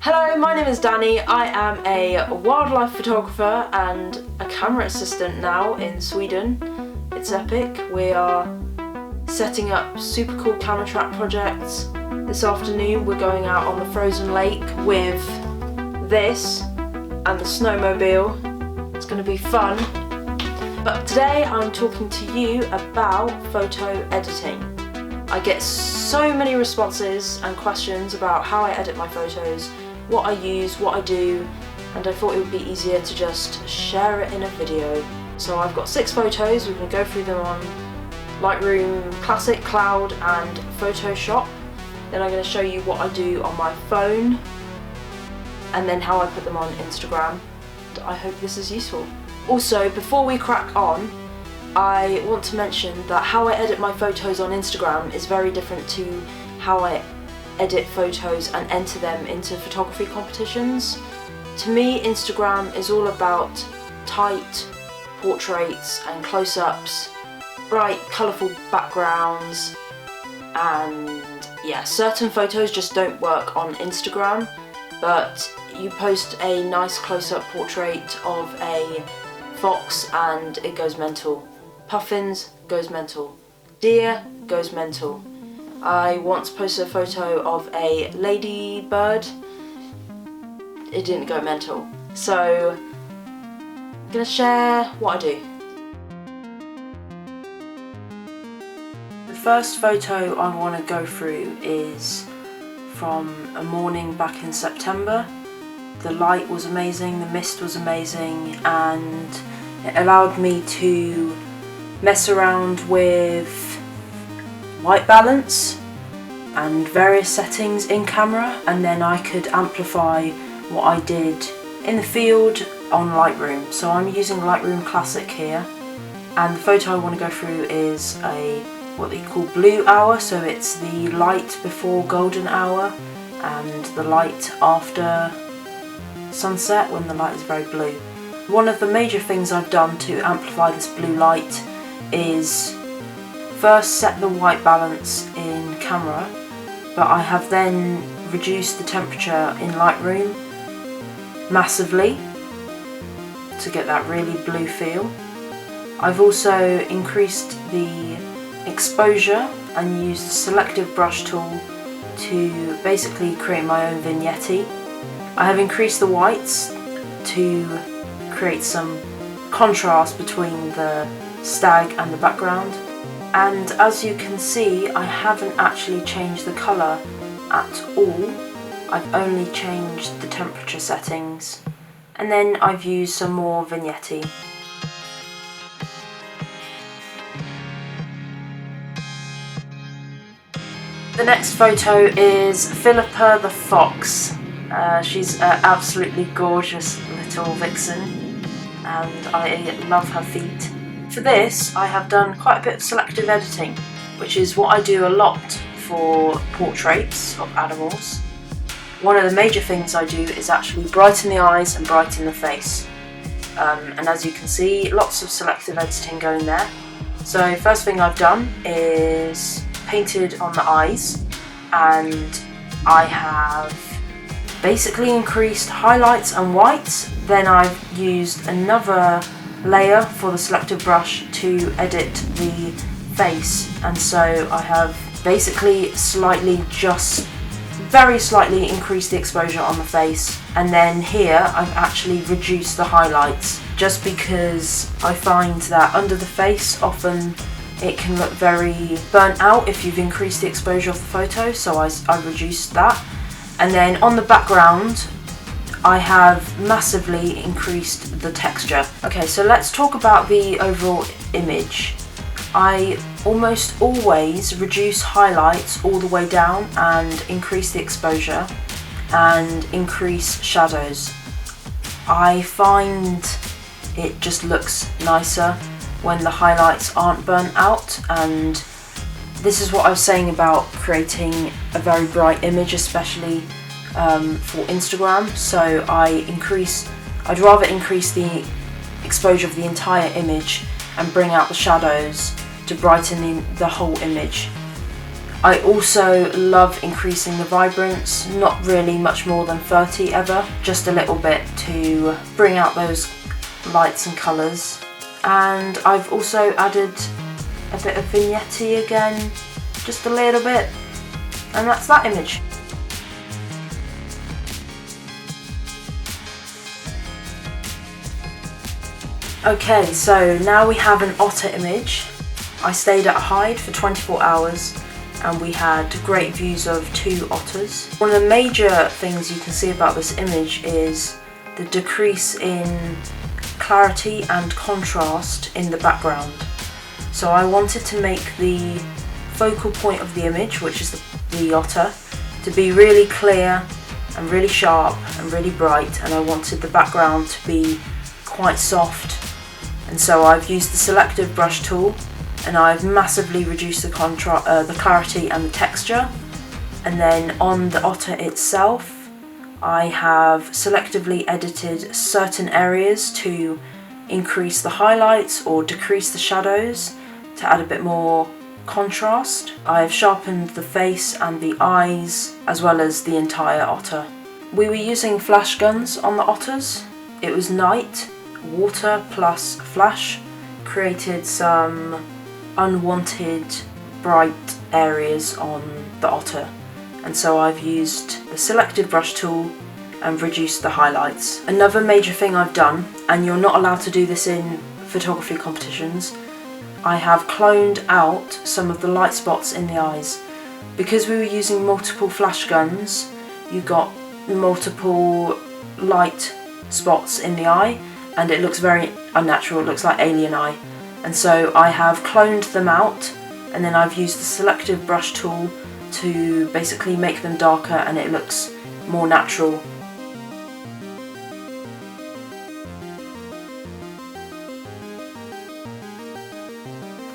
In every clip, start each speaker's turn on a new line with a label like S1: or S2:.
S1: Hello, my name is Danny. I am a wildlife photographer and a camera assistant now in Sweden. It's epic. We are setting up super cool camera trap projects. This afternoon we're going out on the frozen lake with this and the snowmobile. It's going to be fun. But today I'm talking to you about photo editing. I get so many responses and questions about how I edit my photos, what I use, what I do, and I thought it would be easier to just share it in a video. So I've got 6 photos. We're going to go through them on Lightroom Classic, Cloud and Photoshop. Then I'm going to show you what I do on my phone and then how I put them on Instagram. I hope this is useful. Also, before we crack on, I want to mention that how I edit my photos on Instagram is very different to how I edit photos and enter them into photography competitions. To me, Instagram is all about tight portraits and close-ups, bright, colourful backgrounds, and yeah, certain photos just don't work on Instagram, but you post a nice close-up portrait of a fox and it goes mental. Puffins goes mental. Deer goes mental. I once posted a photo of a ladybird. It didn't go mental. So I'm gonna share what I do. The first photo I want to go through is from a morning back in September. The light was amazing, the mist was amazing, and it allowed me to mess around with white balance and various settings in camera, and then I could amplify what I did in the field on Lightroom. So I'm using Lightroom Classic here, and the photo I want to go through is what they call blue hour, so it's the light before golden hour and the light after sunset when the light is very blue. One of the major things I've done to amplify this blue light is first set the white balance in camera, but I have then reduced the temperature in Lightroom massively to get that really blue feel. I've also increased the exposure and used the selective brush tool to basically create my own vignette. I have increased the whites to create some contrast between the stag and the background, and as you can see, I haven't actually changed the colour at all. I've only changed the temperature settings, and then I've used some more vignette. The next photo is Philippa the fox. She's an absolutely gorgeous little vixen, and I love her feet. For this, I have done quite a bit of selective editing, which is what I do a lot for portraits of animals. One of the major things I do is actually brighten the eyes and brighten the face. And as you can see, lots of selective editing going there. So first thing I've done is painted on the eyes, and I have basically increased highlights and whites. Then I've used another layer for the selective brush to edit the face, and so I have basically very slightly increased the exposure on the face, and then here I've actually reduced the highlights just because I find that under the face often it can look very burnt out if you've increased the exposure of the photo, so I reduced that. And then on the background I have massively increased the texture. Okay, so let's talk about the overall image. I almost always reduce highlights all the way down and increase the exposure and increase shadows. I find it just looks nicer when the highlights aren't burnt out, and this is what I was saying about creating a very bright image, especially for Instagram. So I'd rather increase the exposure of the entire image and bring out the shadows to brighten the whole image. I also love increasing the vibrance, not really much more than 30 ever, just a little bit to bring out those lights and colours. And I've also added a bit of vignette again, just a little bit, and that's that image. Okay, so now we have an otter image. I stayed at a hide for 24 hours and we had great views of 2 otters. One of the major things you can see about this image is the decrease in clarity and contrast in the background. So I wanted to make the focal point of the image, which is the otter, to be really clear and really sharp and really bright, and I wanted the background to be quite soft. And so I've used the selective brush tool and I've massively reduced the clarity and the texture. And then on the otter itself, I have selectively edited certain areas to increase the highlights or decrease the shadows to add a bit more contrast. I've sharpened the face and the eyes as well as the entire otter. We were using flash guns on the otters. It was night. Water plus flash created some unwanted bright areas on the otter, and so I've used the selective brush tool and reduced the highlights. Another major thing I've done, and you're not allowed to do this in photography competitions, I have cloned out some of the light spots in the eyes. Because we were using multiple flash guns, you got multiple light spots in the eye, and it looks very unnatural, it looks like alien eye. And so I have cloned them out, and then I've used the selective brush tool to basically make them darker and it looks more natural.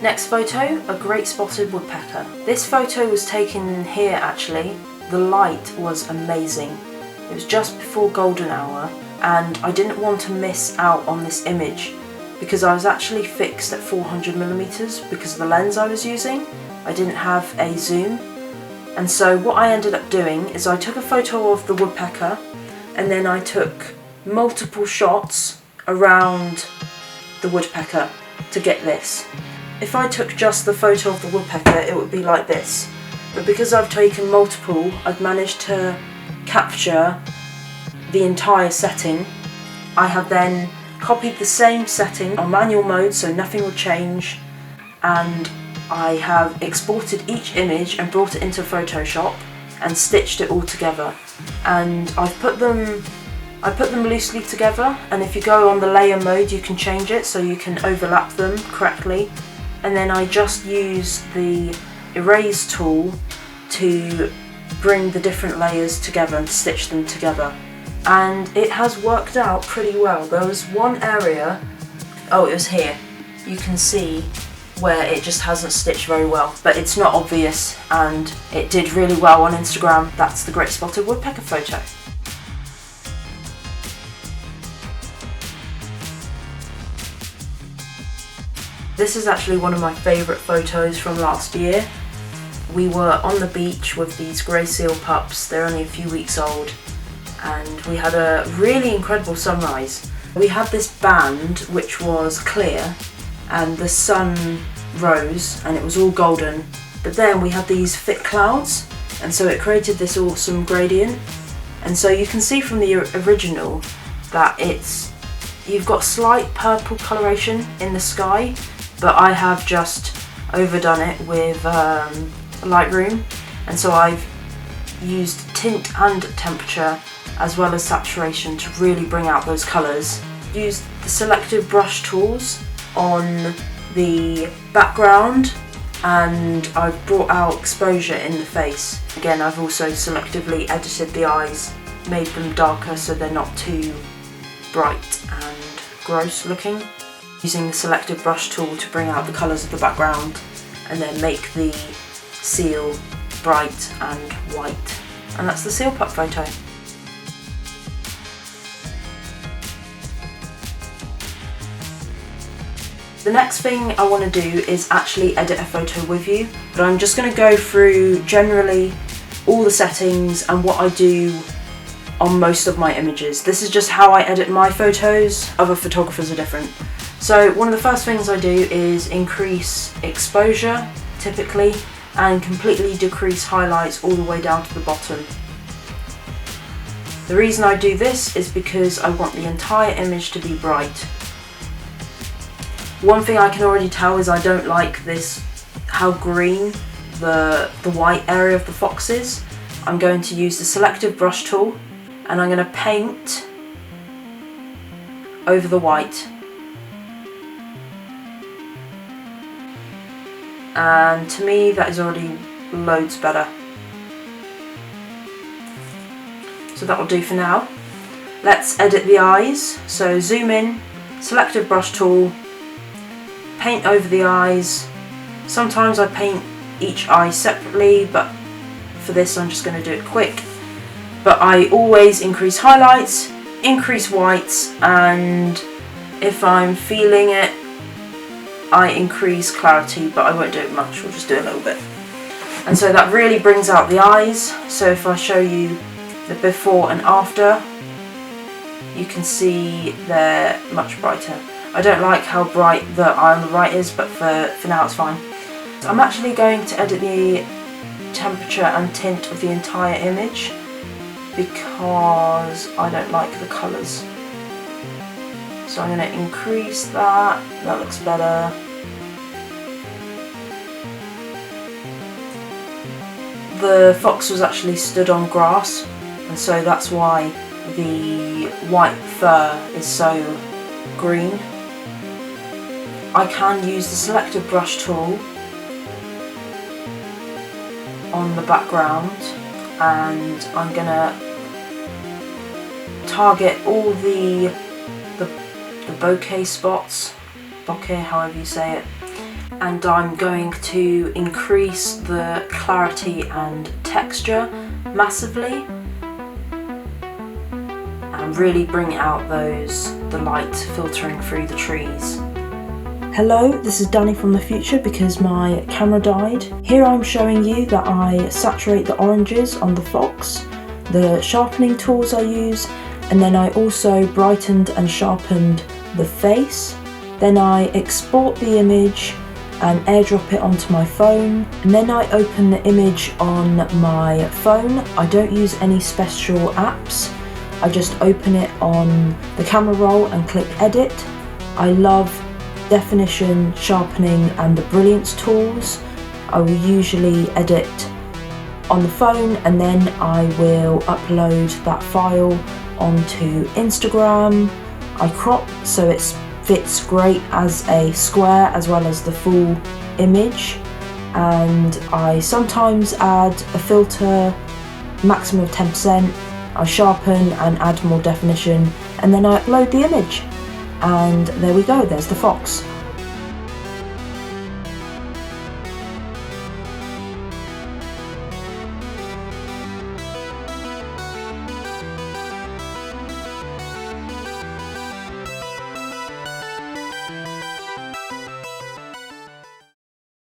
S1: Next photo, a great spotted woodpecker. This photo was taken here actually. The light was amazing. It was just before golden hour, and I didn't want to miss out on this image because I was actually fixed at 400mm because of the lens I was using. I didn't have a zoom, and so what I ended up doing is I took a photo of the woodpecker and then I took multiple shots around the woodpecker to get this. If I took just the photo of the woodpecker, it would be like this, but because I've taken multiple, I've managed to capture the entire setting. I have then copied the same setting on manual mode so nothing will change, and I have exported each image and brought it into Photoshop and stitched it all together. And I put them loosely together, and if you go on the layer mode you can change it so you can overlap them correctly. And then I just use the erase tool to bring the different layers together and stitch them together. And it has worked out pretty well. There was one area, oh it was here, you can see where it just hasn't stitched very well, but it's not obvious and it did really well on Instagram. That's the great spotted woodpecker photo. This is actually one of my favourite photos from last year. We were on the beach with these grey seal pups. They're only a few weeks old, and we had a really incredible sunrise. We had this band which was clear and the sun rose and it was all golden, but then we had these thick clouds, and so it created this awesome gradient. And so you can see from the original that you've got slight purple coloration in the sky, but I have just overdone it with Lightroom, and so I've used tint and temperature as well as saturation to really bring out those colours. Used the selective brush tools on the background, and I've brought out exposure in the face. Again, I've also selectively edited the eyes, made them darker so they're not too bright and gross looking. Using the selective brush tool to bring out the colours of the background and then make the seal bright and white. And that's the seal pup photo. the next thing I want to do is actually edit a photo with you, but I'm just going to go through generally all the settings and what I do on most of my images. This is just how I edit my photos, other photographers are different. So one of the first things I do is increase exposure, typically, and completely decrease highlights all the way down to the bottom. The reason I do this is because I want the entire image to be bright. One thing I can already tell is I don't like this, how green the white area of the fox is. I'm going to use the selective brush tool and I'm going to paint over the white. And to me that is already loads better. So that will do for now. Let's edit the eyes. So zoom in, selective brush tool, paint over the eyes. Sometimes I paint each eye separately, but for this I'm just going to do it quick. But I always increase highlights, increase whites, and if I'm feeling it, I increase clarity, but I won't do it much, we'll just do a little bit. And so that really brings out the eyes. So if I show you the before and after, you can see they're much brighter. I don't like how bright the eye on the right is, but for now it's fine. So I'm actually going to edit the temperature and tint of the entire image because I don't like the colours. So I'm going to increase that, that looks better. The fox was actually stood on grass, and so that's why the white fur is so green. I can use the selective brush tool on the background, and I'm gonna target all the bokeh spots, bokeh, however you say it, and I'm going to increase the clarity and texture massively and really bring out the light filtering through the trees. Hello, this is Danny from the future because my camera died. Here I'm showing you that I saturate the oranges on the fox, the sharpening tools I use, and then I also brightened and sharpened the face. Then I export the image and airdrop it onto my phone, and then I open the image on my phone. I don't use any special apps, I just open it on the camera roll and click edit. I love definition, sharpening and the brilliance tools. I will usually edit on the phone and then I will upload that file onto Instagram. I crop so it fits great as a square as well as the full image, and I sometimes add a filter, maximum of 10%. I sharpen and add more definition, and then I upload the image, and there we go, there's the fox.